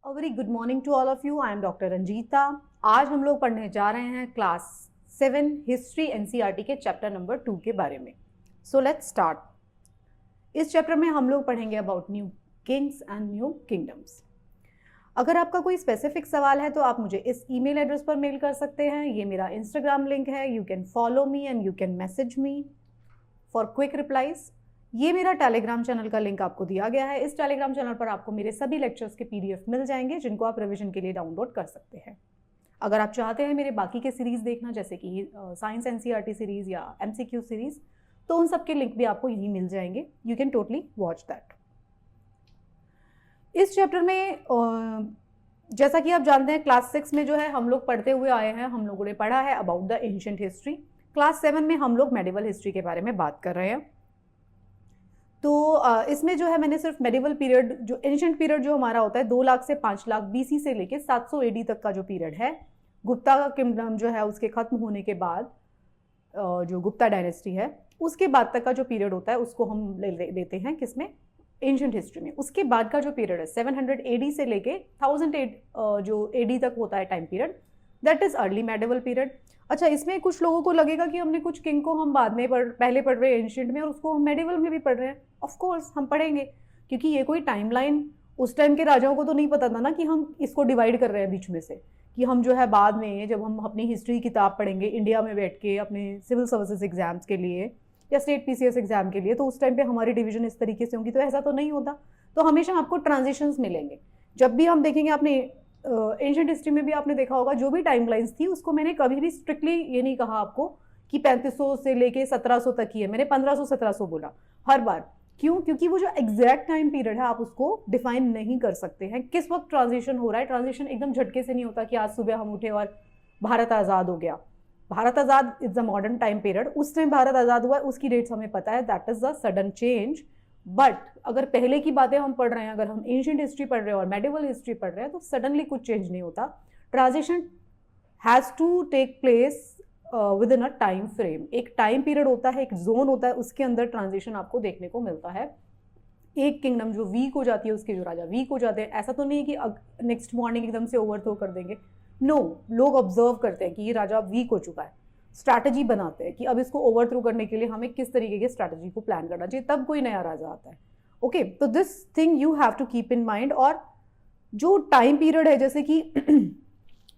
A very good morning to all of you. I am Dr. Ranjita. आज हम लोग पढ़ने जा रहे हैं क्लास 7 हिस्ट्री एनसीईआरटी के चैप्टर नंबर 2 के बारे में। So let's start. इस चैप्टर में हम लोग पढ़ेंगे about new Kings and new kingdoms. अगर आपका कोई स्पेसिफिक सवाल है तो आप मुझे इस ईमेल एड्रेस पर मेल कर सकते हैं। ये मेरा इंस्टाग्राम लिंक है। You can follow me and you can message me for quick replies. ये मेरा टेलीग्राम चैनल का लिंक आपको दिया गया है। इस टेलीग्राम चैनल पर आपको मेरे सभी लेक्चर्स के पीडीएफ मिल जाएंगे जिनको आप रिवीजन के लिए डाउनलोड कर सकते हैं। अगर आप चाहते हैं मेरे बाकी के सीरीज देखना जैसे कि साइंस एनसीईआरटी सीरीज या एमसीक्यू सीरीज, तो उन सबके लिंक भी आपको यहीं मिल जाएंगे। You can totally watch that. इस चैप्टर में जैसा कि आप जानते हैं क्लास 6 में जो है हम लोग पढ़ते हुए आए हैं, हम लोगों ने पढ़ा है about the ancient history. Class 7 में हम लोग मेडिवल हिस्ट्री के बारे में बात कर रहे हैं। तो इसमें जो है मैंने सिर्फ मेडिवल पीरियड, जो एंशिएंट पीरियड जो हमारा होता है 2 लाख से 5 लाख बीसी से लेके 700 एडी तक का जो पीरियड है, गुप्ता का किंगडम जो है उसके खत्म होने के बाद जो गुप्ता डायनेस्टी है उसके बाद तक का जो पीरियड होता है उसको हम लेते हैं किसमें, एंशिएंट हिस्ट्री में। उसके बाद का जो पीरियड है 700 एडी से लेके 1000 जो एडी तक होता है time period, that is early medieval period. अच्छा, इसमें कुछ लोगों को लगेगा कि हमने कुछ किंग को हम बाद में पहले पढ़ रहे हैं एंशिएंट में और उसको हम मेडिवल में भी पढ़ रहे हैं। ऑफ कोर्स हम पढ़ेंगे, क्योंकि ये कोई टाइमलाइन उस टाइम के राजाओं को तो नहीं पता था ना कि हम इसको डिवाइड कर रहे हैं बीच में से, कि हम जो है बाद में जब हम अपनी हिस्ट्री किताब पढ़ेंगे इंडिया में बैठ के अपने सिविल सर्विसेज एग्जाम्स के लिए या स्टेट पीसीएस एग्जाम के लिए, तो उस टाइम पे हमारी डिवीजन इस तरीके से होंगी। तो ऐसा तो नहीं होता। तो हमेशा आपको ट्रांजिशंस मिलेंगे। जब भी हम देखेंगे, आपने एंशिएंट हिस्ट्री में भी आपने देखा होगा, जो भी टाइम लाइन्स थी उसको मैंने कभी भी स्ट्रिक्टली ये नहीं कहा आपको कि 3500 से लेके 1700 तक ही है। मैंने 1500-1700 बोला हर बार। क्यों? क्योंकि वो जो एग्जैक्ट टाइम पीरियड है आप उसको डिफाइन नहीं कर सकते हैं। किस वक्त ट्रांजिशन हो रहा है। ट्रांजिशन एकदम झटके से नहीं होता कि आज सुबह हम उठे और भारत आज़ाद हो गया। भारत आज़ाद is a modern time period. उस टाइम भारत आज़ाद हुआ, उसकी डेट्स हमें पता है, that is a sudden change. But अगर पहले की बातें हम पढ़ रहे हैं, अगर हम एंशिएंट हिस्ट्री पढ़ रहे हैं और मेडिवल हिस्ट्री पढ़ रहे हैं, तो सडनली कुछ चेंज नहीं होता। Transition has to take place within a time frame. एक टाइम पीरियड होता है, एक जोन होता है, उसके अंदर ट्रांजिशन आपको देखने को मिलता है। एक किंगडम जो वीक हो जाती है, उसके जो राजा वीक हो जाते हैं, ऐसा तो नहीं है कि नेक्स्ट मॉर्निंग एकदम से ओवरथ्रो कर देंगे। नो, लोग ऑब्जर्व करते हैं कि ये राजा वीक हो चुका है, स्ट्रैटेजी बनाते हैं कि अब इसको ओवरथ्रो करने के लिए हमें किस तरीके की स्ट्रैटेजी को प्लान करना चाहिए, तब कोई नया राजा आता है। ओके, तो this thing you have to keep in mind. और जो टाइम पीरियड है, जैसे कि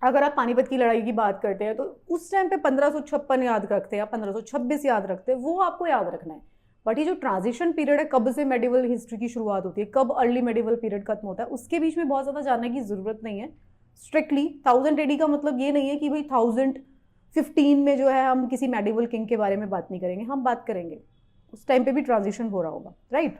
अगर आप पानीपत की लड़ाई की बात करते हैं तो उस टाइम पे 1556 याद रखते हैं या 1526 याद रखते हैं, वो आपको याद रखना है। बट ये जो ट्रांजिशन पीरियड है, कब से मेडिवल हिस्ट्री की शुरुआत होती है, कब अर्ली मेडिवल पीरियड खत्म होता है, उसके बीच में बहुत ज़्यादा जानने की जरूरत नहीं है। स्ट्रिक्टली 1000 एडी का मतलब ये नहीं है कि भाई 1015 में जो है हम किसी मेडिवल किंग के बारे में बात नहीं करेंगे। हम बात करेंगे, उस टाइम पे भी ट्रांजिशन हो रहा होगा, राइट।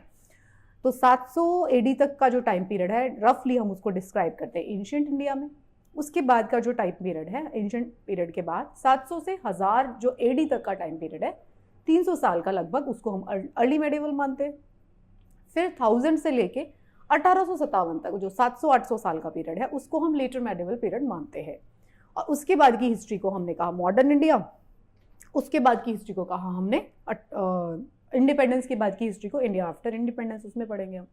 तो 700 एडी तक का जो टाइम पीरियड है, रफली हम उसको डिस्क्राइब करते हैं एंशिएंट इंडिया में। उसके बाद का जो टाइम पीरियड है, एंशिएंट पीरियड के बाद 700 से 1000 जो एडी तक का टाइम पीरियड है, 300 साल का लगभग, उसको हम अर्ली मेडिवल मानते हैं। फिर 1000 से लेके 1857 तक जो 700-800 साल का पीरियड है, उसको हम लेटर मेडिवल पीरियड मानते हैं। और उसके बाद की हिस्ट्री को हमने कहा मॉडर्न इंडिया। उसके बाद की हिस्ट्री को कहा हमने इंडिपेंडेंस के बाद की हिस्ट्री को इंडिया आफ्टर इंडिपेंडेंस, उसमें पढ़ेंगे हम।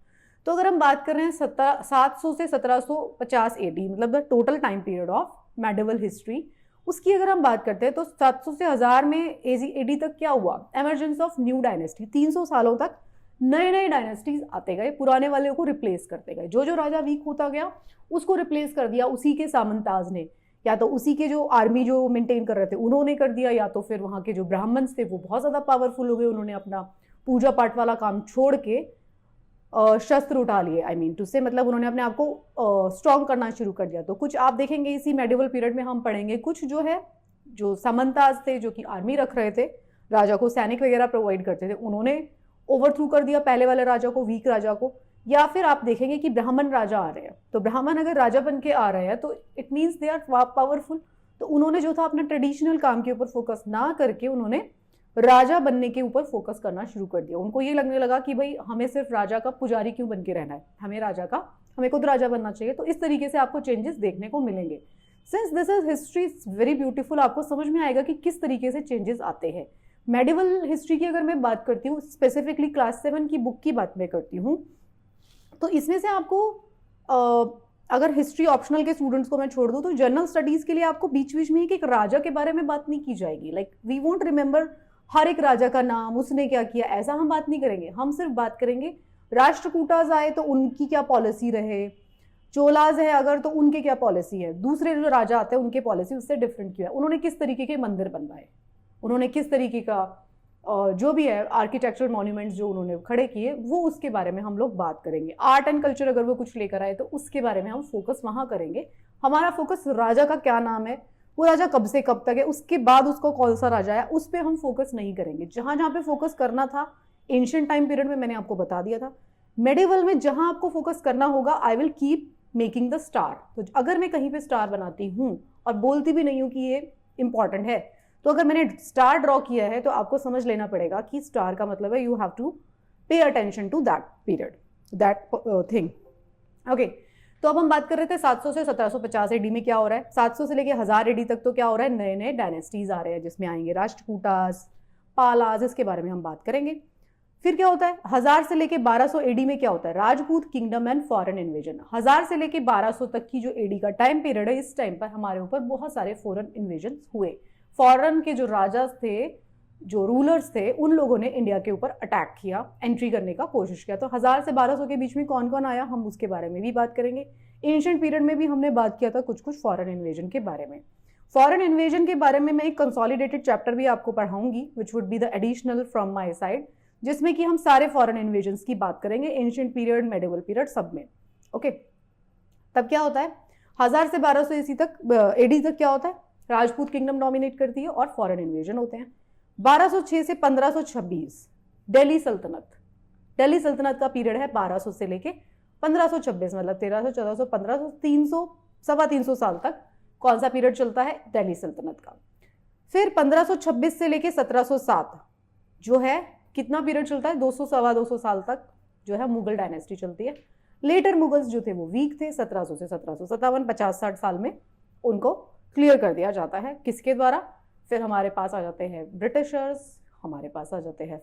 तो अगर हम बात कर रहे हैं 700 से 1750 एडी, मतलब the total time period of medieval history, उसकी अगर हम बात करते हैं तो 700 से 1000 में एडी तक क्या हुआ, एमरजेंस ऑफ न्यू डायनेस्टी। 300 सालों तक नए नए डायनेस्टीज आते गए, पुराने वाले को रिप्लेस करते गए। जो जो राजा वीक होता गया उसको रिप्लेस कर दिया उसी के सामंताज ने, या तो उसी के जो आर्मी जो मेंटेन कर रहे थे उन्होंने कर दिया, या तो फिर वहाँ के जो ब्राह्मण्स थे वो बहुत ज़्यादा पावरफुल हो गए, उन्होंने अपना पूजा पाठ वाला काम छोड़ के शस्त्र उठा लिए। आई मीन टू से, मतलब उन्होंने अपने आप को स्ट्रॉन्ग करना शुरू कर दिया। तो कुछ आप देखेंगे इसी मेडिवल पीरियड में हम पढ़ेंगे, कुछ जो है जो सामंताज थे, जो कि आर्मी रख रहे थे, राजा को सैनिक वगैरह प्रोवाइड करते थे, उन्होंने ओवरथ्रू कर दिया पहले वाले राजा को, वीक राजा को। या फिर आप देखेंगे कि ब्राह्मण राजा आ रहे हैं, तो ब्राह्मण अगर राजा बन के आ रहे हैं तो it means they are powerful. तो उन्होंने जो था अपना ट्रेडिशनल काम के ऊपर फोकस ना करके उन्होंने राजा बनने के ऊपर फोकस करना शुरू कर दिया। उनको ये लगने लगा कि भाई हमें सिर्फ राजा का पुजारी क्यों बन के रहना है, हमें खुद राजा बनना चाहिए। तो इस तरीके से आपको चेंजेस देखने को मिलेंगे। Since this is history is very beautiful, आपको समझ में आएगा कि किस तरीके से चेंजेस आते हैं। मेडिवल हिस्ट्री की अगर मैं बात करती हूँ, स्पेसिफिकली क्लास 7 की बुक की बात मैं करती हूँ, तो इसमें से आपको अगर हिस्ट्री ऑप्शनल के स्टूडेंट्स को मैं छोड़ दूं तो जनरल स्टडीज के लिए आपको बीच बीच में एक राजा के बारे में बात नहीं की जाएगी। लाइक वी वोंट रिमेंबर हर एक राजा का नाम, उसने क्या किया, ऐसा हम बात नहीं करेंगे। हम सिर्फ बात करेंगे राष्ट्रकूटाज आए तो उनकी क्या पॉलिसी रहे, चोलाज है अगर तो उनके क्या पॉलिसी है, दूसरे जो राजा आते हैं उनके पॉलिसी उससे डिफरेंट क्यों है, उन्होंने किस तरीके के मंदिर बनवाए, उन्होंने किस तरीके का जो भी है आर्किटेक्चरल मॉन्यूमेंट्स जो उन्होंने खड़े किए, वो उसके बारे में हम लोग बात करेंगे। आर्ट एंड कल्चर अगर वो कुछ लेकर आए तो उसके बारे में हम फोकस वहां करेंगे। हमारा फोकस राजा का क्या नाम है, वो राजा कब से कब तक है, उसके बाद उसको कौन सा राजा है, उस पर हम फोकस नहीं करेंगे। जहां जहां पे फोकस करना था एंशिएंट टाइम पीरियड में मैंने आपको बता दिया था। मेडिवल में जहां आपको फोकस करना होगा I will keep making the star. तो अगर मैं कहीं पे स्टार बनाती हूँ और बोलती भी नहीं हूँ कि ये इंपॉर्टेंट है, तो अगर मैंने स्टार ड्रॉ किया है तो आपको समझ लेना पड़ेगा कि स्टार का मतलब है you have to pay attention to that period, that thing. Okay, तो अब हम बात कर रहे थे 700 से 1750 एडी में क्या हो रहा है। 700 से लेके 1000 एडी तक तो क्या हो रहा है, नए नए डायनेस्टीज आ रहे हैं जिसमें आएंगे राष्ट्रकूटास, पालाज, इसके बारे में हम बात करेंगे। फिर क्या होता है 1000 से लेके 1200 एडी में क्या होता है, Rajput kingdom and foreign invasion. 1000 से लेके 1200 तक की जो एडी का टाइम पीरियड है, इस टाइम पर हमारे ऊपर बहुत सारे फॉरेन इन्वेजन हुए। फॉरेन के जो राजा थे, जो रूलर्स थे, उन लोगों ने इंडिया के ऊपर अटैक किया, एंट्री करने का कोशिश किया। तो 1000 से 1200 के बीच में कौन कौन आया, हम उसके बारे में भी बात करेंगे। एंशिएंट पीरियड में भी हमने बात किया था कुछ कुछ फॉरेन इन्वेजन के बारे में। फॉरेन इन्वेजन के बारे में मैं एक कंसोलिडेटेड चैप्टर भी आपको पढ़ाऊंगी which would be the additional from my side, जिसमें कि हम सारे फॉरेन इन्वेजन की बात करेंगे, एंशिएंट पीरियड, मेडिवल पीरियड, सब में। ओके, तब क्या होता है 1000 से 1200 ईसी तक एडी तक क्या होता है, राजपूत किंगडम डोमिनेट करती है और फॉरेन इन्वेजन होते हैं। 1206 से 1526 दिल्ली सल्तनत, दिल्ली सल्तनत का पीरियड है 1200 से लेके 1526, मतलब 1300, 1400, 1500, 300, 325 साल तक कौन सा पीरियड चलता है, दिल्ली सल्तनत का। फिर 1526 से लेके 1707 जो है कितना पीरियड चलता है, 200, 225 साल तक जो है मुगल डायनेस्टी चलती है। लेटर मुगल्स जो थे वो वीक थे, 1700 से 1757, 50-60 साल में उनको क्लियर कर दिया जाता है, किसके द्वारा, फिर हमारे पास आ जाते हैं ब्रिटिशर्स, हमारे पास आ जाते हैं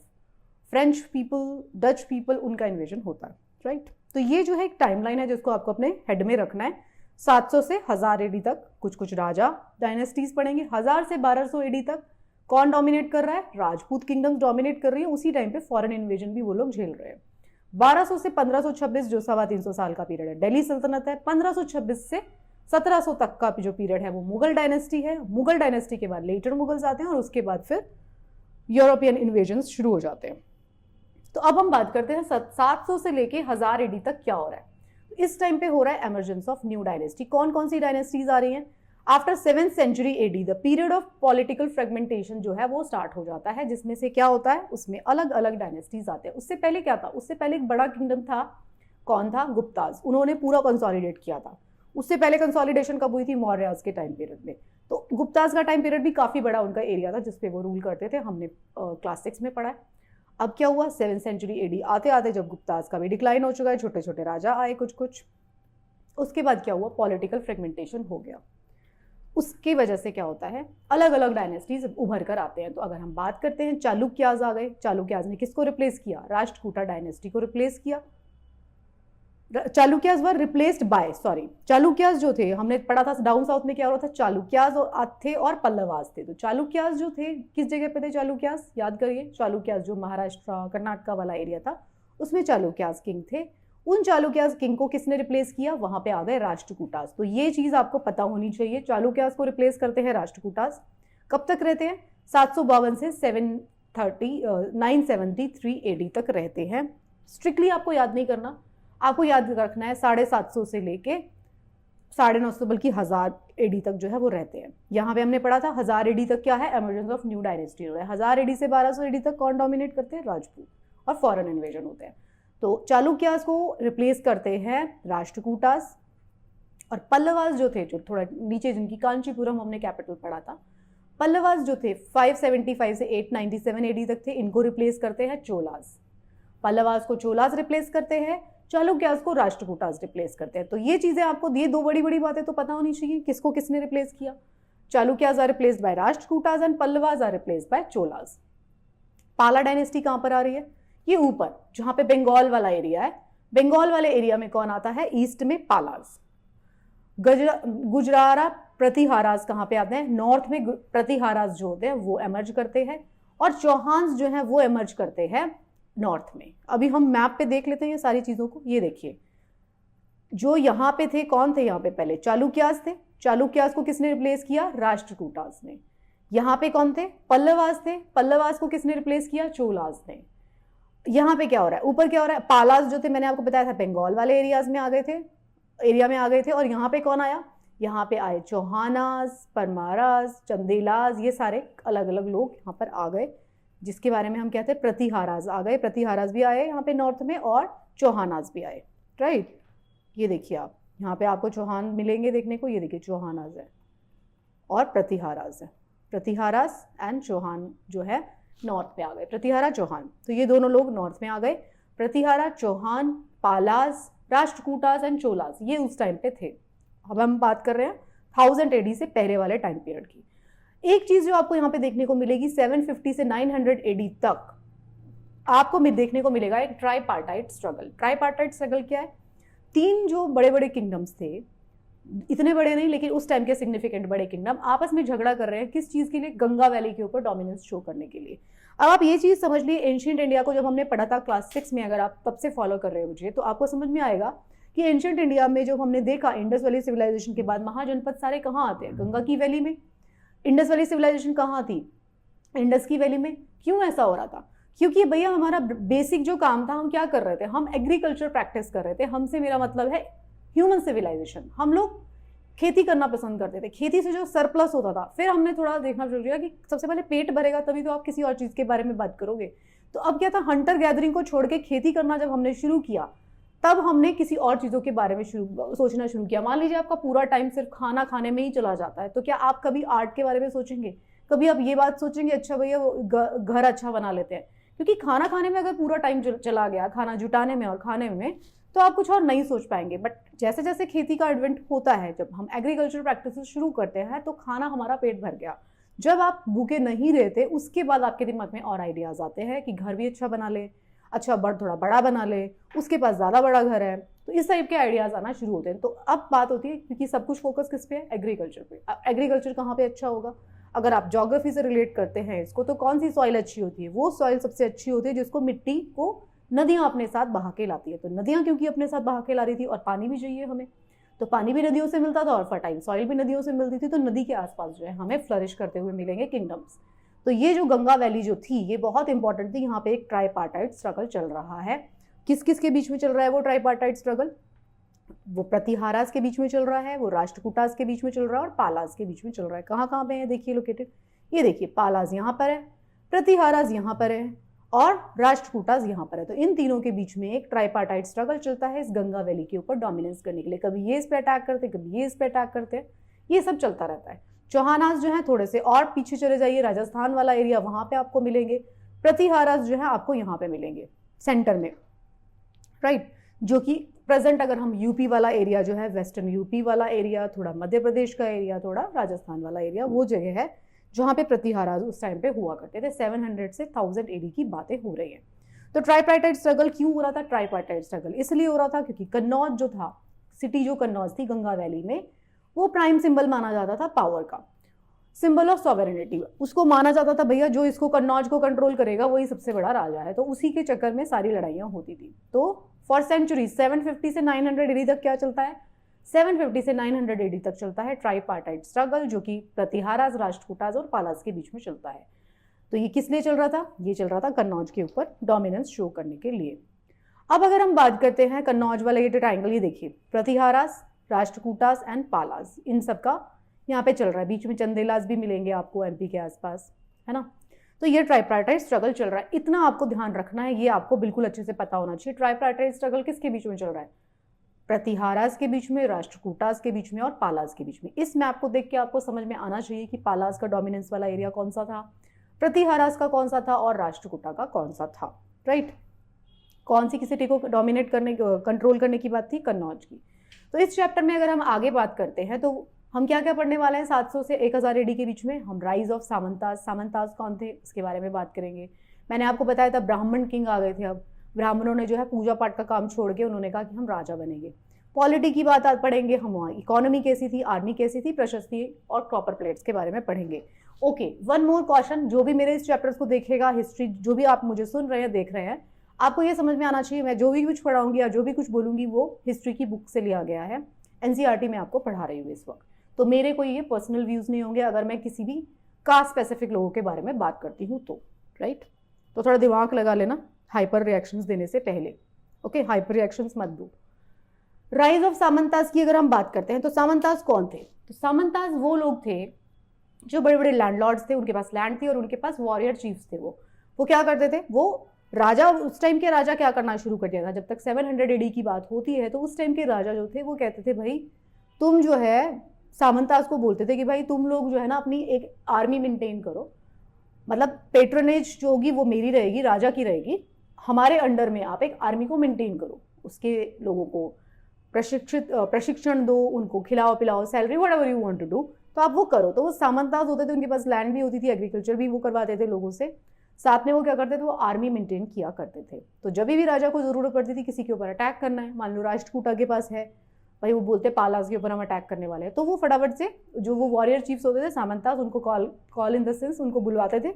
फ्रेंच पीपल, डच पीपल, उनका इन्वेजन होता है, राइट। तो ये जो है एक टाइमलाइन है जिसको आपको अपने हेड में रखना है। 700 से 1000 एडी तक कुछ कुछ राजा डायनेस्टीज पढ़ेंगे। 1000 से 1200 एडी तक कौन डोमिनेट कर रहा है, राजपूत किंगडम्स डोमिनेट कर रही है। उसी टाइम पे फॉरेन इन्वेजन भी वो लोग झेल रहे हैं। 1200 से 1526 जो 325 साल का पीरियड है, दिल्ली सल्तनत है। 1526 से 1700 तक का जो पीरियड है वो मुगल डायनेस्टी है। मुगल डायनेस्टी के बाद लेटर मुगल्स आते हैं और उसके बाद फिर यूरोपियन इन्वेजन शुरू हो जाते हैं। तो अब हम बात करते हैं 700 से लेके 1000 एडी तक क्या हो रहा है। इस टाइम पे हो रहा है एमर्जेंस ऑफ न्यू डायनेस्टी। कौन कौन सी डायनेस्टीज आ रही हैं, after 7th century AD the period of political fragmentation जो है वो स्टार्ट हो जाता है, जिसमें से क्या होता है, उसमें अलग अलग डायनेस्टीज आते हैं। उससे पहले क्या था, उससे पहले एक बड़ा किंगडम था, कौन था, गुप्ताज, उन्होंने पूरा कंसोलिडेट किया था। उससे पहले कंसोलिडेशन कब हुई थी, मौर्याज के टाइम पीरियड में। तो गुप्ताज का टाइम पीरियड भी काफी बड़ा उनका एरिया था जिसपे वो रूल करते थे, हमने क्लास 6 में पढ़ा है। अब क्या हुआ, 7th सेंचुरी एडी आते आते जब गुप्ताज का भी डिक्लाइन हो चुका है, छोटे छोटे राजा आए कुछ कुछ, उसके बाद क्या हुआ, पॉलिटिकल फ्रेगमेंटेशन हो गया। उसकी वजह से क्या होता है, अलग अलग डायनेस्टीज उभर कर आते हैं। तो अगर हम बात करते हैं, चालुक्याज आ गए। चालुक्याज ने किसको रिप्लेस किया, राष्ट्रकूटा डायनेस्टी को रिप्लेस किया। चालुक्याज वर रिप्लेस्ड बाय, चालुक्याज जो थे, हमने पढ़ा था डाउन साउथ में क्या हो रहा था, चालुक्याज थे और पल्लवाज थे। तो चालुक्याज जो थे किस जगह पे थे, चालुक्याज याद करिए, चालुक्याज जो महाराष्ट्र कर्नाटका वाला एरिया था उसमें चालुक्याज किंग थे। उन चालुक्याज किंग को किसने रिप्लेस किया, वहां पे आ गए राष्ट्रकूटाज। तो ये चीज आपको पता होनी चाहिए, चालुक्याज को रिप्लेस करते हैं राष्ट्रकूटाज। कब तक रहते हैं, 752 से 973 एडी तक रहते हैं। स्ट्रिक्टली आपको याद नहीं करना, आपको याद रखना है 750 से लेके 950 बल्कि 1000 एडी तक जो है वो रहते हैं। यहाँ पे हमने पढ़ा था 1000 एडी तक क्या है, एमर्जेंस ऑफ न्यू डायनेस्टी हो रहा है। 1000 एडी से 1200 एडी तक कौन डोमिनेट करते हैं, राजपूत, और फॉरेन इन्वेजन होते हैं। तो चालुक्यास को रिप्लेस करते हैं राष्ट्रकूटास, और पल्लवास जो थे, जो थोड़ा नीचे जिनकी कांचीपुरम हमने कैपिटल पढ़ा था, पल्लवास जो थे 575 से 897 एडी तक थे, इनको रिप्लेस करते हैं चोलास। पल्लवास को चोलास रिप्लेस करते हैं, चालुक्यास को राष्ट्रकूटास रिप्लेस करते हैं। तो ये चीजें आपको, ये दो बड़ी बड़ी बातें तो पता होनी चाहिए, किसको किसने रिप्लेस किया। Chalukyas are replaced by Rashtrakutas and Pallavas are replaced by Cholas. Pala dynasty कहां पर आ रही है, ये ऊपर जहां पे बंगाल वाला एरिया है। बंगाल वाले एरिया में कौन आता है, ईस्ट में पालास। गुजरारा प्रतिहारास कहाँ पे आते हैं? नॉर्थ में प्रतिहारास जो होते हैं वो एमर्ज करते हैं, और चौहान्स जो है वो एमर्ज करते हैं नॉर्थ में। अभी हम मैप पे देख लेते हैं ये सारी चीजों को। ये देखिए, जो यहाँ पे थे, कौन थे यहाँ पे? पहले चालुक्यास थे। चालुक्यास को किसने रिप्लेस किया? राष्ट्रकूटास ने। यहाँ पे कौन थे? पल्लवास थे। पल्लवास को किसने रिप्लेस किया? चोलास ने। यहाँ पे क्या हो रहा है? ऊपर क्या हो रहा है? पालास जो थे, मैंने आपको बताया था, बंगाल वाले एरियाज में आ गए थे, एरिया में आ गए थे। और यहाँ पे कौन आया? यहाँ पे आए चौहानास, परमारास, चंदेलास, ये सारे अलग अलग लोग यहाँ पर आ गए, जिसके बारे में हम कहते हैं प्रतिहारास आ गए। प्रतिहारास भी आए यहाँ पे नॉर्थ में, और चौहानास भी आए, राइट। ये देखिए आप, यहाँ पे आपको चौहान मिलेंगे देखने को। ये देखिए, चौहानास है और प्रतिहारास है। प्रतिहारास एंड चौहान जो है नॉर्थ में आ गए। प्रतिहारा, चौहान, तो ये दोनों लोग नॉर्थ में आ गए। प्रतिहारा, चौहान, पालास, राष्ट्रकूटास एंड चोलास, ये उस टाइम पे थे। अब हम बात कर रहे हैं 1000 AD से पहले वाले टाइम पीरियड की। एक चीज जो आपको यहाँ पे देखने को मिलेगी, 750 से 900 AD तक आपको देखने को मिलेगा एक ट्राइपार्टाइट स्ट्रगल। ट्राइपार्टाइट स्ट्रगल क्या है? 3 जो बड़े बड़े किंगडम्स थे, इतने बड़े नहीं लेकिन उस टाइम के सिग्निफिकेंट बड़े किंगडम, आपस में झगड़ा कर रहे हैं। किस चीज के लिए? गंगा वैली के ऊपर डोमिनेंस शो करने के लिए। अब आप ये चीज समझ लिए, एंशिएंट इंडिया को जब हमने पढ़ा था क्लास 6 में, अगर आप तब से फॉलो कर रहे हो मुझे, तो आपको समझ में आएगा कि एंशिएंट इंडिया में जब हमने देखा इंडस वैली सिविलाइजेशन के बाद महाजनपद सारे कहाँ आते हैं? गंगा की वैली में। इंडस वैली सिविलाइजेशन कहाँ थी? इंडस की वैली में। क्यों ऐसा हो रहा था? क्योंकि भैया हमारा बेसिक जो काम था, हम क्या कर रहे थे? हम एग्रीकल्चर प्रैक्टिस कर रहे थे। हमसे मेरा मतलब है ह्यूमन सिविलाइजेशन। हम लोग खेती करना पसंद करते थे। खेती से जो सरप्लस होता था, फिर हमने थोड़ा देखना शुरू किया कि सबसे पहले पेट भरेगा तभी तो आप किसी और चीज़ के बारे में बात करोगे। तो अब क्या था, हंटर गैदरिंग को छोड़ के खेती करना जब हमने शुरू किया, तब हमने किसी और चीज़ों के बारे में सोचना शुरू किया। मान लीजिए आपका पूरा टाइम सिर्फ खाना खाने में ही चला जाता है, तो क्या आप कभी आर्ट के बारे में सोचेंगे? कभी आप ये बात सोचेंगे, अच्छा भैया घर अच्छा बना लेते हैं? क्योंकि खाना खाने में अगर पूरा टाइम चला गया, खाना जुटाने में और खाने में, तो आप कुछ और नहीं सोच पाएंगे। बट जैसे जैसे खेती का एडवेंट होता है, जब हम एग्रीकल्चर प्रैक्टिस शुरू करते हैं, तो खाना हमारा पेट भर गया। जब आप भूखे नहीं रहते, उसके बाद आपके दिमाग में और आइडियाज आते हैं कि घर भी अच्छा बना ले, अच्छा थोड़ा बड़ा बना ले, उसके पास ज़्यादा बड़ा घर है, तो इस टाइप के आइडियाज आना शुरू होते हैं। तो अब बात होती है, क्योंकि सब कुछ फोकस किस पे है? एग्रीकल्चर पे। एग्रीकल्चर कहाँ पे अच्छा होगा? अगर आप ज्योग्राफी से रिलेट करते हैं इसको, तो कौन सी सॉइल अच्छी होती है? वो सॉइल सबसे अच्छी होती है जिसको मिट्टी को नदियां अपने साथ बहा के लाती है। तो नदियां क्योंकि अपने साथ बहा के ला रही थी, और पानी भी चाहिए हमें, तो पानी भी नदियों से मिलता था और फर्टाइल सॉइल भी नदियों से मिलती थी। तो नदी के आसपास जो है हमें फ्लरिश करते हुए मिलेंगे किंगडम्स। तो ये जो गंगा वैली जो थी, ये बहुत इंपॉर्टेंट थी। यहाँ पे एक ट्राइपार्टाइट स्ट्रगल चल रहा है। किस किस के बीच में चल रहा है वो ट्राइपार्टाइट स्ट्रगल? वो प्रतिहारास के बीच में चल रहा है, वो राष्ट्रकूटास के बीच में चल रहा है, और पालास के बीच में चल रहा है। कहाँ कहाँ पे है देखिए लोकेटेड? ये देखिए, पालास यहाँ पर है, प्रतिहारास यहाँ पर है, और राष्ट्रकूटास यहाँ पर है। तो इन तीनों के बीच में एक ट्राइपार्टाइट स्ट्रगल चलता है इस गंगा वैली के ऊपर डोमिनेंस करने के लिए। कभी ये इस पे अटैक करते, कभी ये इस पे अटैक करते हैं, ये सब चलता रहता है। चौहानास जो है थोड़े से और पीछे चले जाइए, राजस्थान वाला एरिया, वहां पे आपको मिलेंगे। प्रतिहारास जो है आपको यहाँ पे मिलेंगे सेंटर में, राइट, जो कि प्रेजेंट अगर हम यूपी वाला एरिया जो है, वेस्टर्न यूपी वाला एरिया, थोड़ा मध्य प्रदेश का एरिया, थोड़ा राजस्थान वाला एरिया, वो जगह है जहाँ पे प्रतिहारास उस टाइम पे हुआ करते थे। 700 से 1000 AD की बातें हो रही हैं। तो ट्राइपार्टाइट स्ट्रगल क्यों हो रहा था? ट्राइपार्टाइट स्ट्रगल इसलिए हो रहा था क्योंकि कन्नौज जो था, सिटी जो कन्नौज थी गंगा वैली में, वो प्राइम सिंबल माना जाता था पावर का, सिंबल ऑफ सॉवरेनिटी। उसको माना जाता था भैया जो इसको कन्नौज को कंट्रोल करेगा वही सबसे बड़ा राजा है। तो उसी के चक्कर में सारी लड़ाइयाँ होती थी। तो फॉर सेंचुरी 750 से 900 AD तक क्या चलता है? 750 से 900 AD तक चलता है ट्राइपार्टाइट स्ट्रगल, जो कि प्रतिहारास, राष्ट्रकूटास और पालास के बीच में चलता है। तो ये किस लिए चल रहा था? ये चल रहा था कन्नौज के ऊपर डोमिनेंस शो करने के लिए। अब अगर हम बात करते हैं कन्नौज वाला ये ट्राइंगल, ये देखिए, प्रतिहारास, राष्ट्रकूटास एंड पालास, इन सब का यहाँ पे चल रहा है। बीच में चंदेलास भी मिलेंगे आपको एमपी के आसपास, है ना। तो ये ट्राइपार्टाइट स्ट्रगल चल रहा है, इतना आपको ध्यान रखना है, ये आपको बिल्कुल अच्छे से पता होना चाहिए। ट्राइपार्टाइट स्ट्रगल किसके बीच में चल रहा है? प्रतिहारास के बीच में, राष्ट्रकूटास के बीच में और पालास के बीच में। इस मैप को देख के आपको समझ में आना चाहिए कि पालास का डोमिनेंस वाला एरिया कौन सा था, प्रतिहारास का कौन सा था और राष्ट्रकूटा का कौन सा था, राइट। कौन सी सिटी को डोमिनेट करने, कंट्रोल करने की बात थी? कन्नौज की। तो इस चैप्टर में अगर हम आगे बात करते हैं तो हम क्या क्या पढ़ने वाले हैं? 700 से 1000 AD के बीच में हम राइज ऑफ सामंतास, सामंतास कौन थे उसके बारे में बात करेंगे। मैंने आपको बताया था ब्राह्मण किंग आ गए थे। अब ब्राह्मणों ने जो है पूजा पाठ का काम छोड़ के उन्होंने कहा कि हम राजा बनेंगे। पॉलिटी की बात पढ़ेंगे हम, वहाँ इकोनॉमी कैसी थी, आर्मी कैसी थी, प्रशस्ति और कॉपर प्लेट्स के बारे में पढ़ेंगे। ओके, वन मोर क्वेश्चन, जो भी मेरे इस चैप्टर्स को देखेगा, हिस्ट्री जो भी आप मुझे सुन रहे हैं, देख रहे हैं, आपको ये समझ में आना चाहिए मैं जो भी कुछ पढ़ाऊंगी या जो भी कुछ बोलूंगी वो हिस्ट्री की बुक से लिया गया है, एनसीईआरटी में आपको पढ़ा रही हूँ इस वक्त। तो मेरे कोई ये पर्सनल व्यूज नहीं होंगे अगर मैं किसी भी कास्ट स्पेसिफिक लोगों के बारे में बात करती हूँ तो, राइट। तो थोड़ा दिमाग लगा लेना हाइपर रिएक्शंस देने से पहले, ओके, हाइपर रिएक्शंस मत दो। राइज ऑफ सामंताज की अगर हम बात करते हैं तो सामंताज कौन थे? तो सामंताज वो लोग थे जो बड़े बड़े लैंडलॉर्ड्स थे, उनके पास लैंड थी और उनके पास वॉरियर चीफ्स थे। वो क्या करते थे? वो राजा, उस टाइम के राजा क्या करना शुरू कर दिया था, जब तक 700 AD की बात होती है तो उस टाइम के राजा जो थे वो कहते थे भाई तुम जो है, सामंताज को बोलते थे कि भाई तुम लोग जो है ना अपनी एक आर्मी मेंटेन करो, मतलब पेट्रोनेज जो होगी वो मेरी रहेगी, राजा की रहेगी, हमारे अंडर में आप एक आर्मी को मेंटेन करो, उसके लोगों को प्रशिक्षण दो, उनको खिलाओ पिलाओ, salary whatever you want to do, तो आप वो करो। तो वो सामंताज होते थे, उनके पास लैंड भी होती थी, एग्रीकल्चर भी वो करवाते थे लोगों से, साथ में वो क्या करते थे, वो आर्मी मेंटेन किया करते थे। तो जब भी राजा को जरूरत पड़ती थी किसी के ऊपर अटैक करना है, मान लो राष्ट्रकूटा के पास है भाई, वो बोलते पालास के ऊपर हम अटैक करने वाले हैं, तो वो फटाफट से जो वो वॉरियर चीफ्स होते थे सामंताज, उनको कॉल इन द सेंस उनको बुलवाते थे,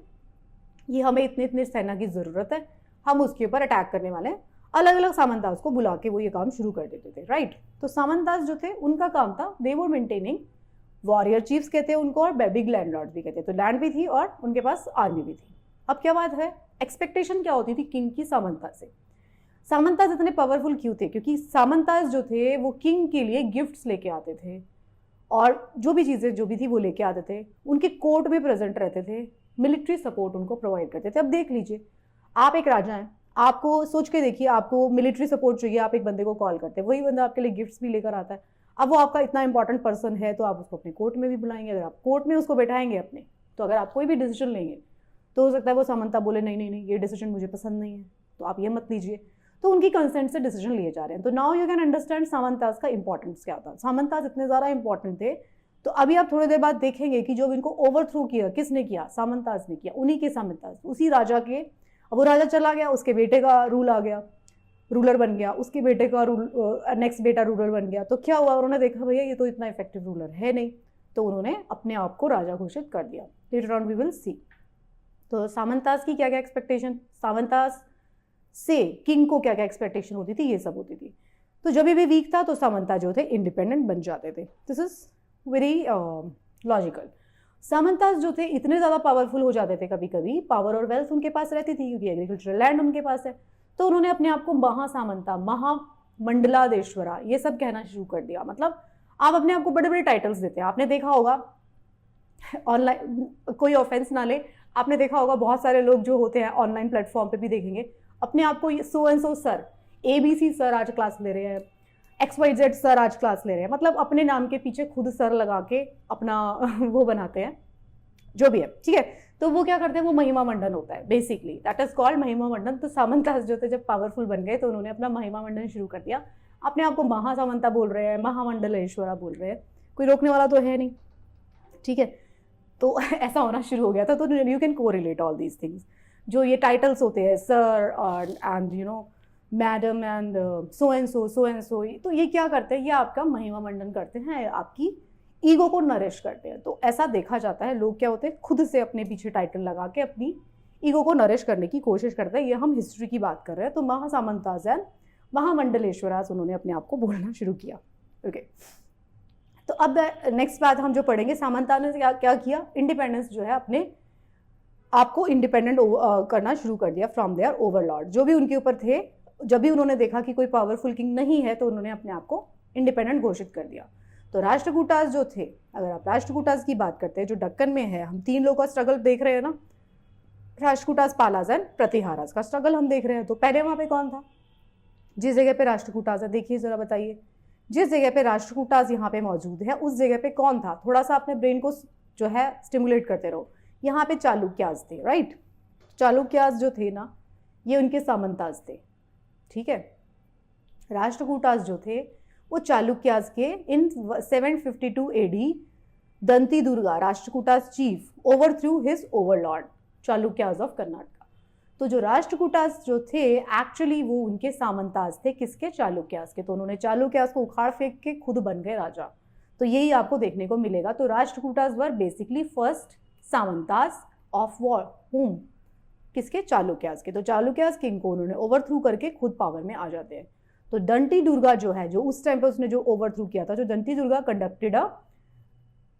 ये हमें इतने इतने सेना की जरूरत है, हम उसके ऊपर अटैक करने वाले हैं, अलग अलग सामंताज को बुला के वो ये काम शुरू कर देते थे, राइट। तो सामंताज जो थे उनका काम था, दे वर मेंटेनिंग, वॉरियर चीफ्स कहते हैं उनको और बिग लैंडलॉर्ड भी कहते हैं, तो लैंड भी थी और उनके पास आर्मी भी थी। अब क्या बात है, एक्सपेक्टेशन क्या होती थी किंग की सामंताज से? सामंताज इतने पावरफुल क्यों थे? क्योंकि सामंताज जो थे वो किंग के लिए गिफ्ट्स लेके आते थे और जो भी चीज़ें जो भी थी वो लेके आते थे, उनके कोर्ट में प्रेजेंट रहते थे, मिलिट्री सपोर्ट उनको प्रोवाइड करते थे। अब देख लीजिए, आप एक राजा हैं, आपको सोच के देखिए, आपको मिलिट्री सपोर्ट चाहिए, आप एक बंदे को कॉल करते हैं, वही बंदा आपके लिए गिफ्ट्स भी लेकर आता है। अब वो आपका इतना इंपॉर्टेंट पर्सन है तो आप उसको अपने कोर्ट में भी बुलाएंगे, अगर आप कोर्ट में उसको बैठाएंगे अपने, तो अगर आप कोई भी डिसीजन लेंगे तो हो सकता है वो सामंता बोले नहीं नहीं नहीं ये डिसीजन मुझे पसंद नहीं है, तो आप ये मत लीजिए, तो उनकी कंसेंट से डिसीजन लिए जा रहे हैं। तो नाउ यू कैन अंडरस्टैंड सामंताज का इंपॉर्टेंस क्या था। सामंताज इतने ज़्यादा इंपॉर्टेंट थे, तो अभी आप थोड़ी देर बाद देखेंगे कि जो इनको ओवरथ्रो किया किसने किया, सामंताज ने किया, उन्हीं के सामंताज, उसी राजा के। अब वो राजा चला गया, उसके बेटे का रूल आ गया, रूलर बन गया, उसके बेटे का नेक्स्ट बेटा रूलर बन गया, तो क्या हुआ, उन्होंने देखा भैया ये तो इतना इफेक्टिव रूलर है नहीं, तो उन्होंने अपने आप को राजा घोषित कर दिया। Later on we will see. तो सामंताज की क्या क्या एक्सपेक्टेशन, सामंताज से किंग को क्या क्या एक्सपेक्टेशन होती थी, ये सब होती थी। तो जब भी वीक था तो सामंता जो थे इंडिपेंडेंट बन जाते थे। This is very logical. सामंताज जो थे इतने ज़्यादा पावरफुल हो जाते थे, कभी कभी पावर और वेल्थ उनके पास रहती थी क्योंकि एग्रीकल्चरल लैंड उनके पास है, तो उन्होंने अपने आप को महासामंता, महामंडलादेश्वरा ये सब कहना शुरू कर दिया। मतलब आप अपने आप को बड़े बड़े टाइटल्स देते हैं। आपने देखा होगा ऑनलाइन, कोई ऑफेंस ना ले, आपने देखा होगा बहुत सारे लोग जो होते हैं ऑनलाइन प्लेटफॉर्म पे भी देखेंगे अपने आप को so and so sir, ABC sir आज क्लास ले रहे हैं, XYZ सर आज क्लास ले रहे हैं, मतलब अपने नाम के पीछे खुद सर लगा के अपना वो बनाते हैं, जो भी है, ठीक है। तो वो क्या करते हैं, वो महिमा मंडन होता है बेसिकली, दैट इज कॉल्ड महिमा मंडन। तो सामंताज जो थे जब पावरफुल बन गए तो उन्होंने अपना महिमा मंडन शुरू कर दिया, अपने आप को महासामंता बोल रहे हैं, महामंडलेश्वरा बोल रहे हैं, कोई रोकने वाला तो है नहीं, ठीक है। तो ऐसा होना शुरू हो गया था। तो you can correlate all these things, जो ये टाइटल्स होते हैं सर और and you know madam and so and so, तो ये क्या करते हैं, ये आपका महिमा मंडन करते हैं, आपकी ईगो को नरिश करते हैं। तो ऐसा देखा जाता है, लोग क्या होते हैं खुद से अपने पीछे टाइटल लगा के अपनी ईगो को नरिश करने की कोशिश करते हैं। ये हम हिस्ट्री की बात कर रहे हैं। तो महासामंताज एंड महामंडलेश्वराज उन्होंने अपने आप को बोलना शुरू किया, ओके। तो अब नेक्स्ट बात हम जो पढ़ेंगे, सामंता ने क्या किया, इंडिपेंडेंस जो है अपने आपको इंडिपेंडेंट करना शुरू कर दिया फ्रॉम देयर ओवरलॉर्ड, जो भी उनके ऊपर थे। जब भी उन्होंने देखा कि कोई पावरफुल किंग नहीं है तो उन्होंने अपने आप को इंडिपेंडेंट घोषित कर दिया। तो राष्ट्रकूटास जो थे, अगर आप राष्ट्रकूटास की बात करते हैं जो दक्कन में है, हम 3 लोगों का स्ट्रगल देख रहे हैं ना, राष्ट्रकूटास, पालाज एंड प्रतिहारास का स्ट्रगल हम देख रहे हैं। तो पहले वहां पे कौन था, जिस जगह पे राष्ट्रकूटास है, देखिए जरा बताइए, जिस जगह पे राष्ट्रकूटास यहाँ पे मौजूद है उस जगह पे कौन था, थोड़ा सा अपने ब्रेन को जो है स्टिमुलेट करते रहो। यहाँ पे चालुक्यास थे, राइट। चालुक्यास जो थे ना, ये उनके सामंताज थे, ठीक है। राष्ट्रकूटास जो थे वो चालुक्यास के in 752 AD Danti Durga, Rashtrakutas chief, overthrew his overlord Chalukyas of Karnataka. तो जो राष्ट्रकूटास जो थे एक्चुअली वो उनके सामंताज थे, किसके? चालुक्यास के। तो उन्होंने चालुक्यास को उखाड़ फेंक के खुद बन गए राजा। तो यही आपको देखने को मिलेगा। तो Rashtrakutas were basically first samantas of war whom, किसके? चालुक्यास के। तो चालुक्यास किंग को उन्होंने ओवरथ्रू करके खुद पावर में आ जाते हैं। तो दंती दुर्गा जो है, जो उस टाइम पे उसने जो ओवरथ्रू किया था, जो दंती दुर्गा कंडक्टेड अ